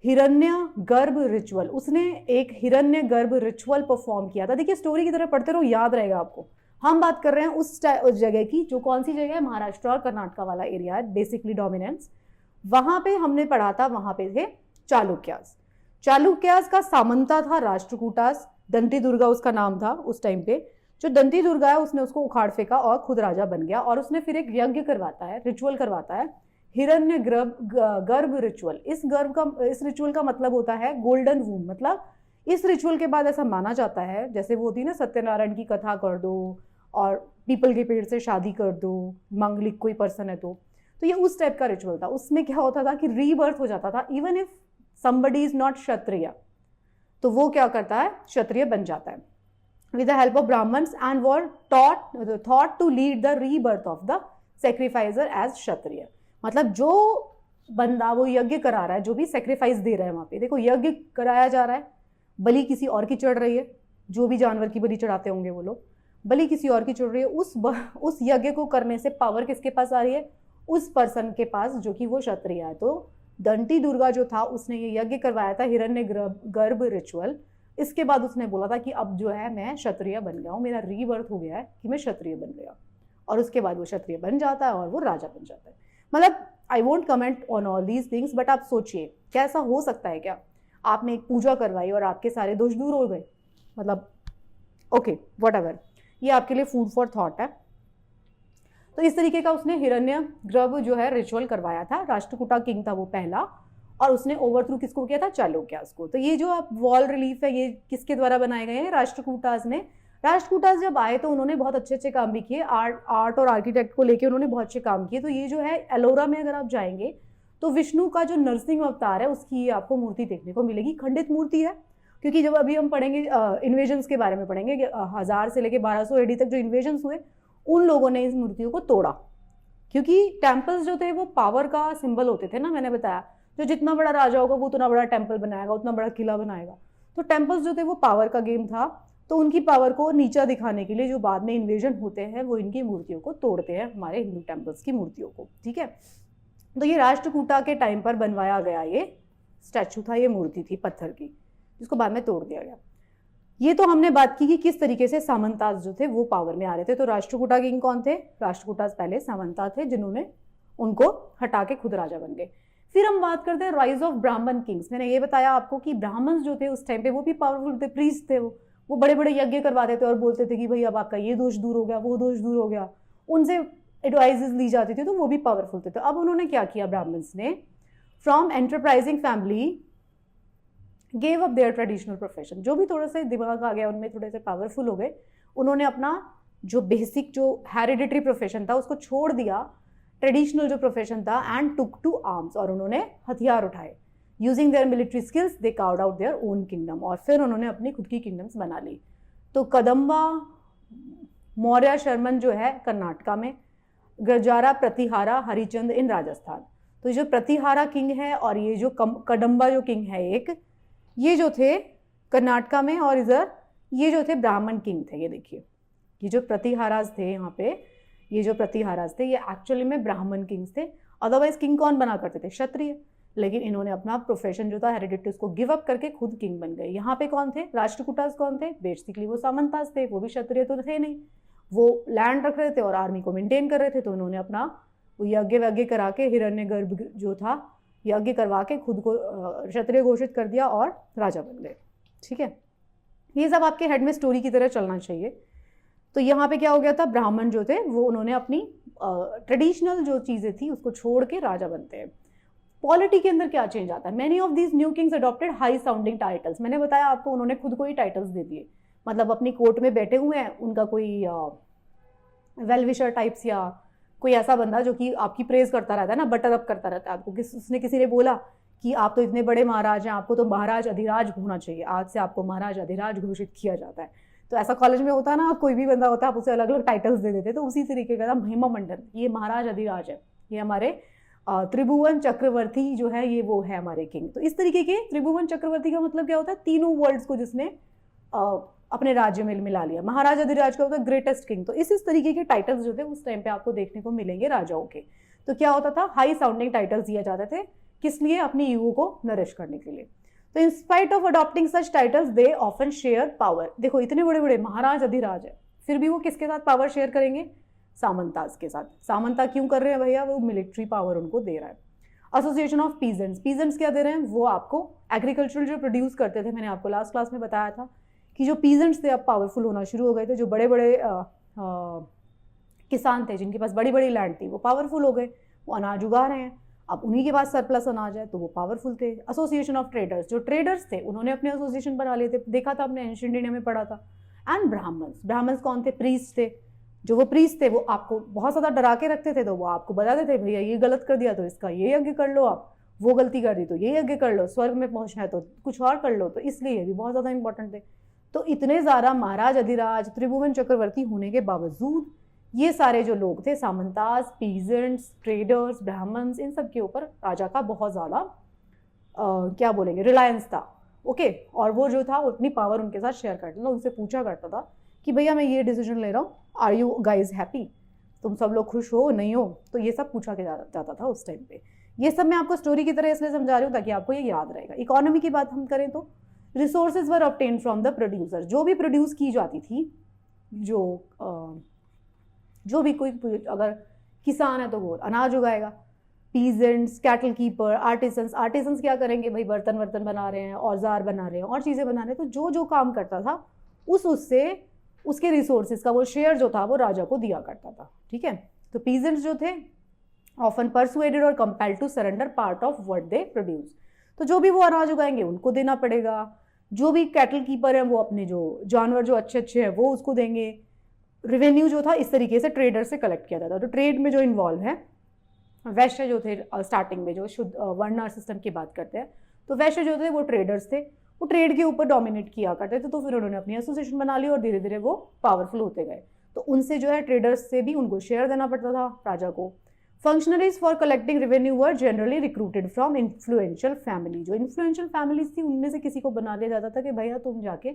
हिरण्य गर्भ रिचुअल, उसने एक हिरण्य गर्भ रिचुअल परफॉर्म किया था। देखिए स्टोरी की तरह पढ़ते रहो, याद रहेगा आपको। हम बात कर रहे हैं उस जगह की, जो कौन सी जगह है? महाराष्ट्र और कर्नाटक वाला एरिया है, बेसिकली डोमिनेंस। वहां पे हमने पढ़ा था, वहां पे थे चालुक्यास। चालुक्यास का सामंता था राष्ट्रकूटास, दंती दुर्गा उसका नाम था उस टाइम पे। जो दंती दुर्गा है उसने उसको उखाड़ फेंका और खुद राजा बन गया। और उसने फिर एक यज्ञ करवाता है, रिचुअल करवाता है, हिरण्य गर्भ रिचुअल। इस रिचुअल का मतलब होता है गोल्डन वूम। मतलब इस रिचुअल के बाद ऐसा माना जाता है, जैसे वो होती है ना सत्यनारायण की कथा कर दो और पीपल के पेड़ से शादी कर दो, मांगलिक कोई पर्सन है तो ये उस टाइप का रिचुअल था। उसमें क्या होता था कि रीबर्थ हो जाता था, even if somebody is not क्षत्रिय, तो वो क्या करता है? क्षत्रिय बन जाता है with the help of Brahmins and were thought to lead the rebirth of the sacrificer as क्षत्रिय। मतलब जो बंदा वो यज्ञ करा रहा है, जो भी सेक्रीफाइस दे रहा है, वहां पे देखो यज्ञ कराया जा रहा है, बलि किसी और की चढ़ रही है, जो भी जानवर की बलि चढ़ाते होंगे वो लोग, बलि किसी और की चढ़ रही है। उस यज्ञ को करने से पावर किसके पास आ रही है? उस पर्सन के पास जो कि वो क्षत्रिय है। तो दंती दुर्गा जो था उसने ये यज्ञ करवाया था, हिरण्य गर्भ रिचुअल। इसके बाद उसने बोला था कि अब जो है मैं क्षत्रिय बन गया हूँ, मेरा रीबर्थ हो गया है कि मैं क्षत्रिय बन गया। और उसके बाद वो क्षत्रिय बन जाता है और वो राजा बन जाता है। मतलब I won't comment on all these things, but आप सोचिए क्या ऐसा हो सकता है क्या? आपने एक पूजा करवाई और आपके सारे दोष दूर हो गए? मतलब ओके व्हाटएवर, ये आपके लिए फूड फॉर थॉट है। तो इस तरीके का उसने हिरण्य गर्भ जो है रिचुअल करवाया था। राष्ट्रकूटा किंग था वो पहला, और उसने ओवरथ्रू किसको किया था? चालुक्यास को। तो ये जो आप वॉल रिलीफ है ये किसके द्वारा बनाए गए हैं? राष्ट्रकूटास ने। राष्ट्रकूटास जब आए तो उन्होंने बहुत अच्छे अच्छे काम भी किए, आर्ट और आर्किटेक्ट को लेके उन्होंने बहुत अच्छे काम किए। तो ये जो है एलोरा में अगर आप जाएंगे तो विष्णु का जो नरसिंह अवतार है उसकी ये आपको मूर्ति देखने को मिलेगी। खंडित मूर्ति है, क्योंकि जब अभी हम पढ़ेंगे इन्वेजन्स के बारे में पढ़ेंगे, 1000 से लेकर 1200 AD तक जो इन्वेजन्स हुए उन लोगों ने इस मूर्तियों को तोड़ा, क्योंकि टेम्पल्स जो थे वो पावर का सिंबल होते थे ना। मैंने बताया जो जितना बड़ा राजा होगा वो उतना बड़ा टेम्पल बनाएगा, उतना बड़ा किला बनाएगा। तो टेम्पल्स जो थे वो पावर का गेम था। तो उनकी पावर को नीचा दिखाने के लिए जो बाद में इन्वेजन होते हैं वो इनकी मूर्तियों को तोड़ते हैं, हमारे हिंदू टेम्पल्स की मूर्तियों को। ठीक है, तो ये राष्ट्रकूटा के टाइम पर बनवाया गया ये स्टैचू था, ये मूर्ति थी पत्थर की, जिसको बाद में तोड़ दिया गया। ये तो हमने बात की कि किस तरीके से सामंतास जो थे वो पावर में आ रहे थे। तो राष्ट्रकूटा किंग कौन थे? राष्ट्रकूटास पहले सामंता थे जिन्होंने उनको हटा के खुद राजा बन गए। फिर हम बात करते हैं राइज ऑफ ब्राह्मण किंग्स। मैंने ये बताया आपको कि ब्राह्मण जो थे उस टाइम पे वो भी पावरफुल थे, प्रीस्ट थे। वो बड़े बड़े यज्ञ करवाते थे और बोलते थे कि भाई अब आपका ये दोष दूर हो गया, वो दोष दूर हो गया। उनसे एडवाइजेस ली जाती थी, तो वो भी पावरफुल थे। तो अब उन्होंने क्या किया? ब्राह्मण्स ने from enterprising family gave up there traditional profession. जो भी थोड़ा सा दिमाग आ गया उनमें, थोड़े से पावरफुल हो गए, उन्होंने अपना जो बेसिक जो हेरिडिटरी प्रोफेशन था उसको छोड़ दिया, ट्रेडिशनल जो प्रोफेशन था, एंड टुक टू आर्म्स, और उन्होंने हथियार उठाए। Using their military skills they carved out their own kingdom, और फिर उन्होंने अपनी खुद की किंगडम्स बना ली। तो कदम्बा, मौर्य शर्मन जो है कर्नाटका में, गजारा, प्रतिहारा, हरिचंद इन राजस्थान। तो जो प्रतिहारा किंग है और ये जो कदम्बा जो किंग है एक, ये जो थे कर्नाटका में, और इधर ये जो थे ब्राह्मण किंग थे। ये देखिए ये जो प्रतिहाराज थे यहाँ पे, ये जो प्रतिहाराज थे ये एक्चुअली में ब्राह्मण किंग्स थे। अदरवाइज किंग कौन बना करते थे? क्षत्रिय। लेकिन इन्होंने अपना प्रोफेशन जो था हेरिडिटी उसको गिव अप करके खुद किंग बन गए। यहाँ पे कौन थे? राष्ट्रकूटास कौन थे? बेसिकली वो सामंतास थे, वो भी क्षत्रिय तो थे नहीं, वो लैंड रख रहे थे और आर्मी को मेंटेन कर रहे थे। तो उन्होंने अपना यज्ञ वज्ञ करा के हिरण्य गर्भ जो था यज्ञ करवा के खुद को क्षत्रिय घोषित कर दिया और राजा बन गए। ठीक है, ये सब आपके हेड में स्टोरी की तरह चलना चाहिए। तो यहाँ पे क्या हो गया था? ब्राह्मण जो थे वो उन्होंने अपनी ट्रेडिशनल जो चीज़ें थी उसको छोड़ के राजा बनते हैं। पॉलिटी के अंदर क्या चेंज आता है? Many of these new Kings adopted high sounding titles. मैंने बताया आपको उन्होंने खुद को ही टाइटल्स दे दिए, मतलब अपनी कोर्ट में बैठे हुए हैं, उनका कोई वेल विशर टाइप्स या कोई ऐसा बंदा जो कि आपकी प्रेज करता रहता है ना, बटर अप करता रहता है आपको। उसने किसी ने बोला कि आप तो इतने बड़े महाराज हैं, आपको तो महाराज अधिराज होना चाहिए, आज से आपको महाराज अधिराज घोषित किया जाता है। तो ऐसा कॉलेज में होता है ना, कोई भी बंदा होता है आप उसे अलग अलग टाइटल्स दे देते, तो उसी तरीके का था महिमा मंडन, ये महाराज अधिराज है, ये हमारे त्रिभुवन चक्रवर्ती जो है ये वो है हमारे किंग। तो इस तरीके के त्रिभुवन चक्रवर्ती का मतलब क्या होता है, तीनों वर्ल्ड्स को जिसने अपने राज्य में मिला लिया। महाराज अधिराज का होता है ग्रेटेस्ट किंग। तो इस तरीके के टाइटल्स जो थे उस टाइम पे आपको देखने को मिलेंगे राजाओं के। तो क्या होता था, हाई साउंडिंग टाइटल्स दिए जाते थे, किस लिए, अपनी ईगो को नरिश करने के लिए। तो in spite of adopting such titles they often share power. देखो इतने बड़े बड़े महाराज अधिराज है, फिर भी वो किसके साथ पावर शेयर करेंगे, सामंताज के साथ। सामंता क्यों कर रहे हैं भैया, वो मिलिट्री पावर उनको दे रहा है। एसोसिएशन ऑफ पीजेंट्स, पीजेंट्स क्या दे रहे हैं, वो आपको एग्रीकल्चरल जो प्रोड्यूस करते थे, मैंने आपको लास्ट क्लास में बताया था कि जो पीजेंट्स थे अब पावरफुल होना शुरू हो गए थे। जो बड़े बड़े किसान थे जिनके पास बड़ी बड़ी लैंड थी वो पावरफुल हो गए, वो अनाज उगा रहे हैं, अब उन्हीं के पास सरप्लस अनाज है तो वो पावरफुल थे। एसोसिएशन ऑफ ट्रेडर्स, जो ट्रेडर्स थे उन्होंने अपने एसोसिएशन बना लिए थे, देखा था हमने एंशिएंट इंडिया में पढ़ा था। एंड ब्राह्मण्स, ब्राह्मण्स कौन थे, प्रीस्ट थे। जो वो प्रीस्ट थे वो आपको बहुत ज़्यादा डरा के रखते थे, तो वो आपको बताते थे भैया ये गलत कर दिया तो इसका ये यज्ञ कर लो, आप वो गलती कर दी तो ये यज्ञ कर लो, स्वर्ग में पहुंचना है तो कुछ और कर लो। तो इसलिए भी बहुत ज़्यादा इंपॉर्टेंट थे। तो इतने ज़्यादा महाराज अधिराज त्रिभुवन चक्रवर्ती होने के बावजूद ये सारे जो लोग थे, सामंताज, पीजेंट्स, ट्रेडर्स, ब्राह्मण्स, इन सब के ऊपर राजा का बहुत ज़्यादा क्या बोलेंगे, रिलायंस था। ओके, और वो जो था अपनी पावर उनके साथ शेयर करता था, उनसे पूछा करता था कि भैया मैं ये डिसीजन ले रहा हूँ, आर यू गाइज हैप्पी, तुम सब लोग खुश हो नहीं हो, तो ये सब पूछा जाता था उस टाइम पे। ये सब मैं आपको स्टोरी की तरह इसलिए समझा रही हूँ ताकि आपको ये याद रहेगा। इकोनॉमी की बात हम करें तो resources were obtain from the producer, जो भी प्रोड्यूस की जाती थी, जो भी कोई, अगर किसान है तो वो अनाज उगाएगा, peasants, cattle keeper, artisans, artisans क्या करेंगे भाई, बर्तन वर्तन बना रहे हैं, औजार बना रहे हैं और चीज़ें बना रहे हैं, तो जो जो काम करता था उससे उसके रिसोर्सेज का वो शेयर जो था वो राजा को दिया करता था। ठीक है, तो पीजेंट्स जो थे ऑफन परसुएडेड और compelled to surrender part of what they produce, तो जो भी वो अनाज उगाएंगे उनको देना पड़ेगा। जो भी कैटल कीपर हैं वो अपने जो जानवर जो अच्छे अच्छे हैं वो उसको देंगे। रेवेन्यू जो था इस तरीके से ट्रेडर से कलेक्ट किया जाता। तो ट्रेड में जो इन्वॉल्व है, वैश्य जो थे स्टार्टिंग में, जो शुद्ध वर्णा सिस्टम की बात करते हैं, तो वैश्य जो थे वो ट्रेडर्स थे, वो ट्रेड के ऊपर डोमिनेट किया करते थे। तो फिर उन्होंने अपनी एसोसिएशन बना ली और धीरे धीरे वो पावरफुल होते गए। तो उनसे जो है ट्रेडर्स से भी उनको शेयर देना पड़ता था राजा को। Functionaries for collecting revenue were generally recruited from influential family, जो इन्फ्लुएंशियल फैमिलीज थी उनमें से किसी को बना लिया जाता था कि भैया तुम जाके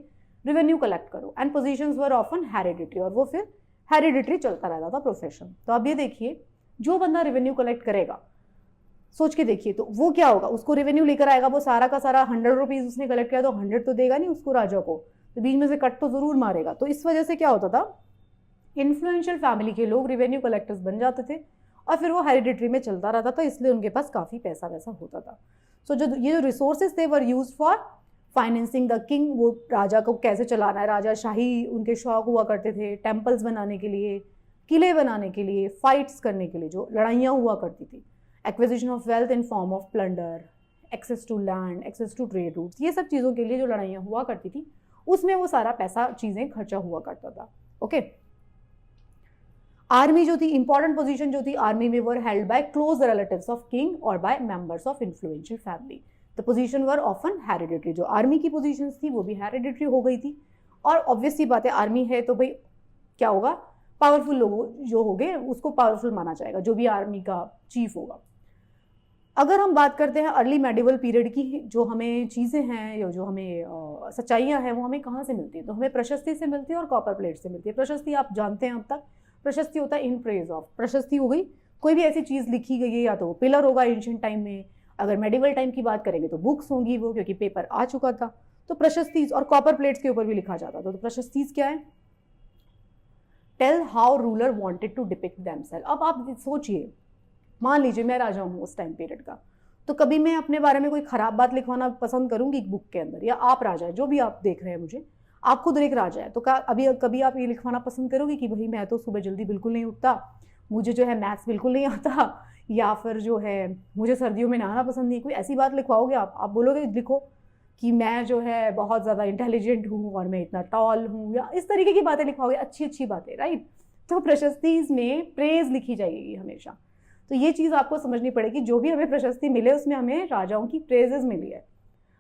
रेवेन्यू कलेक्ट करो। And positions were often hereditary, और वो फिर हेरिडिटरी चलता रहता था प्रोफेशन। तो अब ये देखिए, जो बंदा रेवेन्यू कलेक्ट करेगा, सोच के देखिए, तो वो क्या होगा, उसको रेवेन्यू लेकर आएगा, वो सारा का सारा 100 रुपीज उसने कलेक्ट किया तो 100 तो देगा नहीं उसको राजा को, तो बीच में से कट तो जरूर मारेगा। तो इस वजह से क्या होता था, इन्फ्लुएंशियल फैमिली के लोग रेवेन्यू कलेक्टर्स बन जाते थे और फिर वो हेरिडिटरी में चलता रहता था, इसलिए उनके पास काफ़ी पैसा वैसा होता था। सो जो ये जो रिसोर्सेज थे were used for financing the king, वो राजा को कैसे चलाना है, राजा शाही उनके शौक हुआ करते थे, टेम्पल्स बनाने के लिए, किले बनाने के लिए, फाइट्स करने के लिए, जो लड़ाइयाँ हुआ करती थी, acquisition of wealth in form of plunder, access to land, access to trade routes, ये सब चीज़ों के लिए जो लड़ाइयाँ हुआ करती थी उसमें वो सारा पैसा चीज़ें खर्चा हुआ करता था। ओके, आर्मी जो थी, इंपॉर्टेंट पोजीशन जो थी आर्मी में, were held by close relatives of king और by members of influential family. The position were often hereditary, जो आर्मी की पोजीशंस थी वो भी हेरिडिटरी हो गई थी। और ऑब्वियस सी बात है, आर्मी है तो भाई क्या होगा, पावरफुल लोग जो हो गए उसको पावरफुल माना जाएगा, जो भी आर्मी का चीफ होगा। अगर हम बात करते हैं अर्ली मेडिवल पीरियड की, जो हमें चीज़ें हैं या जो हमें सच्चाइयाँ हैं वो हमें कहाँ से मिलती है, तो हमें प्रशस्ति से मिलती है और कॉपर प्लेट से मिलती है। प्रशस्ति आप जानते हैं अब तक, प्रशस्ति होता है इन प्रेज ऑफ, प्रशस्ति हो गई कोई भी ऐसी चीज़ लिखी गई है, या तो पिलर होगा एंशिएंट टाइम में, अगर मेडिवल टाइम की बात करेंगे तो बुक्स होंगी वो, क्योंकि पेपर आ चुका था। तो प्रशस्तिज, और कॉपर प्लेट्स के ऊपर भी लिखा जाता था। तो प्रशस्तिज क्या है, tell how ruler wanted to depict themselves. अब आप सोचिए, मान लीजिए मैं राजा हूँ उस टाइम पीरियड का, तो कभी मैं अपने बारे में कोई खराब बात लिखवाना पसंद करूंगी एक बुक के अंदर, या आप राजा है, जो भी आप देख रहे हैं मुझे, आप खुद एक राजा है, तो कभी आप ये लिखवाना पसंद करोगे कि भाई मैं तो सुबह जल्दी बिल्कुल नहीं उठता, मुझे जो है मैथ्स बिल्कुल नहीं आता, या फिर जो है मुझे सर्दियों में नहाना पसंद नहीं, कोई ऐसी बात लिखवाओगे आप बोलोगे लिखो कि मैं जो है बहुत ज़्यादा इंटेलिजेंट हूँ और मैं इतना टॉल हूँ, या इस तरीके की बातें लिखवाओगे, अच्छी अच्छी बातें, राइट। तो प्रशस्ति में प्रेज लिखी जाएगी हमेशा। तो ये चीज़ आपको समझनी पड़ेगी, जो भी हमें प्रशस्ति मिले उसमें हमें राजाओं की प्रेजेस मिली है,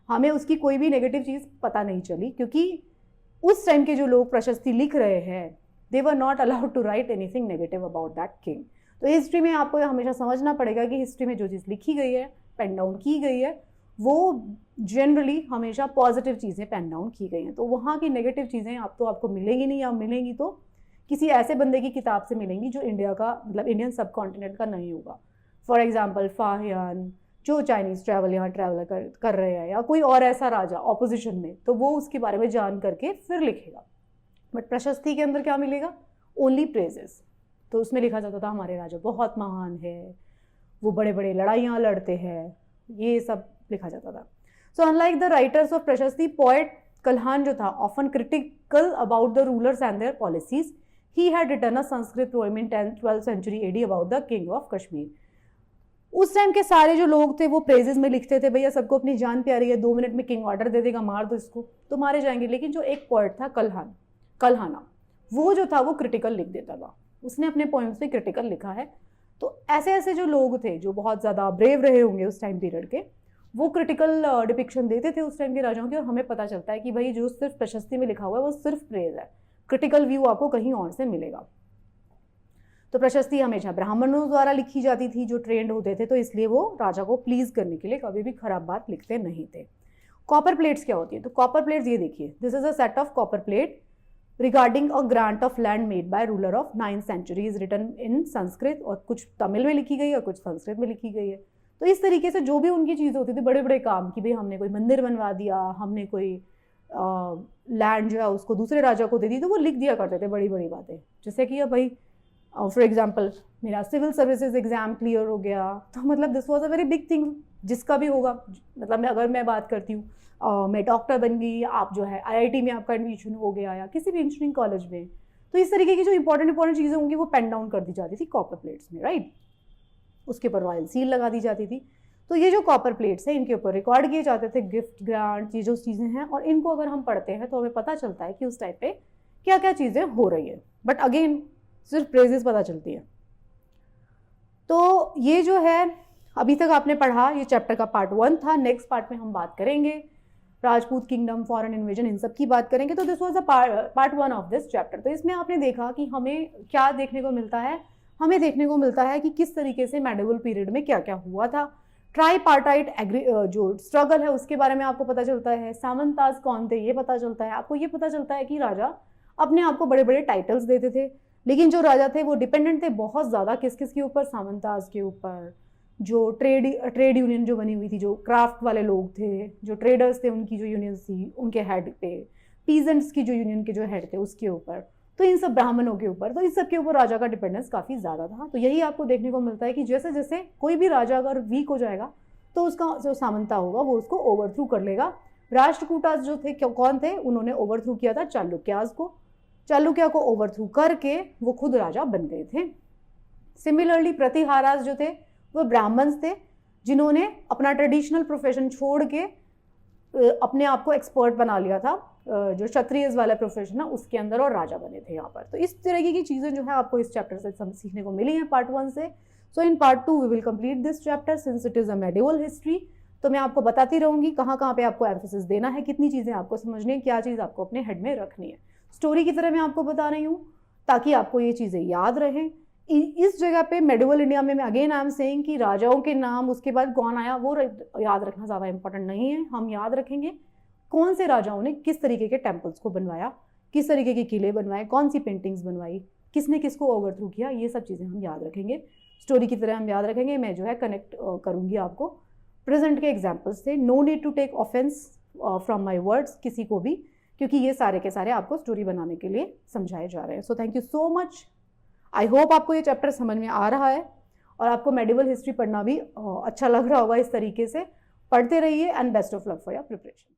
हमें उसकी कोई भी नेगेटिव चीज़ पता नहीं चली, क्योंकि उस टाइम के जो लोग प्रशस्ति लिख रहे हैं, they were not allowed to write anything negative about that king. तो हिस्ट्री में आपको हमेशा समझना पड़ेगा कि हिस्ट्री में जो चीज़ लिखी गई है, पेन डाउन की गई है, वो जनरली हमेशा पॉजिटिव चीज़ें पेन डाउन की गई हैं। तो वहाँ की नेगेटिव चीज़ें आपको मिलेंगी नहीं, या मिलेंगी तो किसी ऐसे बंदे की किताब से मिलेंगी जो इंडिया का, मतलब इंडियन सब कॉन्टिनेंट का नहीं होगा। फॉर एग्जाम्पल फाहियान, जो चाइनीज़ ट्रैवल यहाँ ट्रैवल कर रहे हैं, या कोई और ऐसा राजा ऑपोजिशन में, तो वो उसके बारे में जान करके फिर लिखेगा। बट प्रशस्ति के अंदर क्या मिलेगा? Only praises. तो उसमें लिखा जाता था हमारे राजा बहुत महान है, वो बड़े बड़े लड़ाइयाँ लड़ते हैं, ये सब लिखा जाता था। So unlike the writers of prashasti, poet Kalhana जो था often critical about the rulers and their policies, he had written a Sanskrit poem in 10th-12th century AD about the king of Kashmir. उस टाइम के सारे जो लोग थे वो प्रेजेस में लिखते थे, भैया सबको अपनी जान प्यारी है, 2 मिनट में किंग ऑर्डर दे देगा, मार दो इसको तो मारे जाएंगे। लेकिन जो एक पोएट था कल्हाना, वो जो था वो क्रिटिकल लिख देता था, उसने अपने पोएम्स में क्रिटिकल लिखा है। तो ऐसे ऐसे जो लोग थे जो बहुत ज़्यादा ब्रेव रहे होंगे उस टाइम पीरियड के, वो क्रिटिकल डिपिक्शन देते थे उस टाइम के राजाओं की। और हमें पता चलता है कि भाई जो सिर्फ प्रशस्ति में लिखा हुआ है वो सिर्फ प्रेज है, क्रिटिकल व्यू आपको कहीं और से मिलेगा। तो प्रशस्ति हमेशा ब्राह्मणों द्वारा लिखी जाती थी जो ट्रेंड होते थे, तो इसलिए वो राजा को प्लीज करने के लिए कभी भी खराब बात लिखते नहीं थे। कॉपर प्लेट्स क्या होती है? तो कॉपर प्लेट्स ये देखिए, this is a set of copper plate regarding a grant of land made by ruler of 9th century, is written in Sanskrit, और कुछ तमिल में लिखी गई है और कुछ संस्कृत में लिखी गई है। तो इस तरीके से जो भी उनकी चीज़ होती थी, बड़े बड़े काम की, भाई हमने कोई मंदिर बनवा दिया, हमने कोई लैंड जो है उसको दूसरे राजा को दे दी, तो वो लिख दिया करते थे बड़ी बड़ी बातें। जैसे कि अब भाई फॉर एग्जाम्पल मेरा सिविल सर्विसेज एग्जाम क्लियर हो गया, तो मतलब this was a very big thing, जिसका भी होगा। मतलब अगर मैं बात करती हूँ, मैं डॉक्टर बन गई, आप जो है IIT में आपका एडमिशन हो गया, या किसी भी इंजीनियरिंग कॉलेज में, तो इस तरीके की जो इंपॉर्टेंट चीज़ें होंगी वो पेन डाउन कर दी जाती थी कॉपर प्लेट्स में, राइट। उसके ऊपर रॉयल सील लगा दी जाती थी। तो ये जो कॉपर प्लेट्स हैं, इनके ऊपर रिकॉर्ड किए जाते थे गिफ्ट, ग्रांट, ये जो चीज़ें हैं, और इनको अगर हम पढ़ते हैं तो हमें पता चलता है कि उस टाइप पे क्या क्या चीज़ें हो रही है। बट अगेन सिर्फ प्रेजेस पता चलती है। तो ये जो है अभी तक आपने पढ़ा, ये चैप्टर का पार्ट 1 था। नेक्स्ट पार्ट में हम बात करेंगे राजपूत किंगडम, फॉरेन इन्वेजन, इन सब की बात करेंगे। तो this was the part 1 of this chapter. तो इसमें आपने देखा कि हमें क्या देखने को मिलता है, हमें देखने को मिलता है कि किस तरीके से मेडिवल पीरियड में क्या क्या हुआ था। ट्राईपार्टाइट जो स्ट्रगल है उसके बारे में आपको पता चलता है। सामंताज कौन थे ये पता चलता है। आपको ये पता चलता है कि राजा अपने आप को बड़े बड़े टाइटल्स देते थे, लेकिन जो राजा थे वो डिपेंडेंट थे बहुत ज़्यादा किस किस के ऊपर? सामंताज के ऊपर। जो ट्रेड यूनियन जो बनी हुई थी, जो क्राफ्ट वाले लोग थे, जो ट्रेडर्स थे, उनकी जो यूनियन थी उनके हेड पे, पीजेंट्स की जो यूनियन के जो हेड थे उसके ऊपर, तो इन सब ब्राह्मणों के ऊपर, तो इन सब के ऊपर राजा का डिपेंडेंस काफ़ी ज़्यादा था। तो यही आपको देखने को मिलता है कि जैसे जैसे कोई भी राजा अगर वीक हो जाएगा तो उसका जो सामंता होगा वो उसको ओवरथ्रू कर लेगा। राष्ट्रकूटास जो थे कौन थे? उन्होंने ओवरथ्रू किया था चालुक्यास को। चालुक्या को ओवरथ्रू करके वो खुद राजा बन गए थे। सिमिलरली प्रतिहारास जो थे वो ब्राह्मण्स थे जिन्होंने अपना ट्रेडिशनल प्रोफेशन छोड़ के अपने आप को एक्सपर्ट बना लिया था, जो क्षत्रियज वाला प्रोफेशन है उसके अंदर, और राजा बने थे यहाँ पर। तो इस तरीके की चीज़ें जो है आपको इस चैप्टर से सीखने को मिली हैं पार्ट 1 से। So in part 2 we will complete this chapter since it is a medieval history. तो मैं आपको बताती रहूँगी कहाँ कहाँ पे आपको एम्फेसिस देना है, कितनी चीज़ें आपको समझनी है, क्या चीज़ आपको अपने हेड में रखनी है। स्टोरी की तरह मैं आपको बता रही हूँ ताकि आपको ये चीज़ें याद रहें। इस जगह पे मेडिवल इंडिया में मैं अगेन आई एम सेइंग कि राजाओं के नाम, उसके बाद कौन आया, वो याद रखना ज़्यादा इंपॉर्टेंट नहीं है। हम याद रखेंगे कौन से राजाओं ने किस तरीके के टेम्पल्स को बनवाया, किस तरीके के किले बनवाए, कौन सी पेंटिंग्स बनवाई, किसने किसको ओवरथ्रू किया, ये सब चीज़ें हम याद रखेंगे। स्टोरी की तरह हम याद रखेंगे। मैं जो है कनेक्ट करूँगी आपको प्रेजेंट के एग्जाम्पल्स से। No need to take offense from my words, किसी को भी, क्योंकि ये सारे के सारे आपको स्टोरी बनाने के लिए समझाए जा रहे हैं। So thank you so much. I hope आपको ये चैप्टर समझ में आ रहा है और आपको मेडिवल हिस्ट्री पढ़ना भी अच्छा लग रहा होगा। इस तरीके से पढ़ते रहिए and best of luck for your preparation.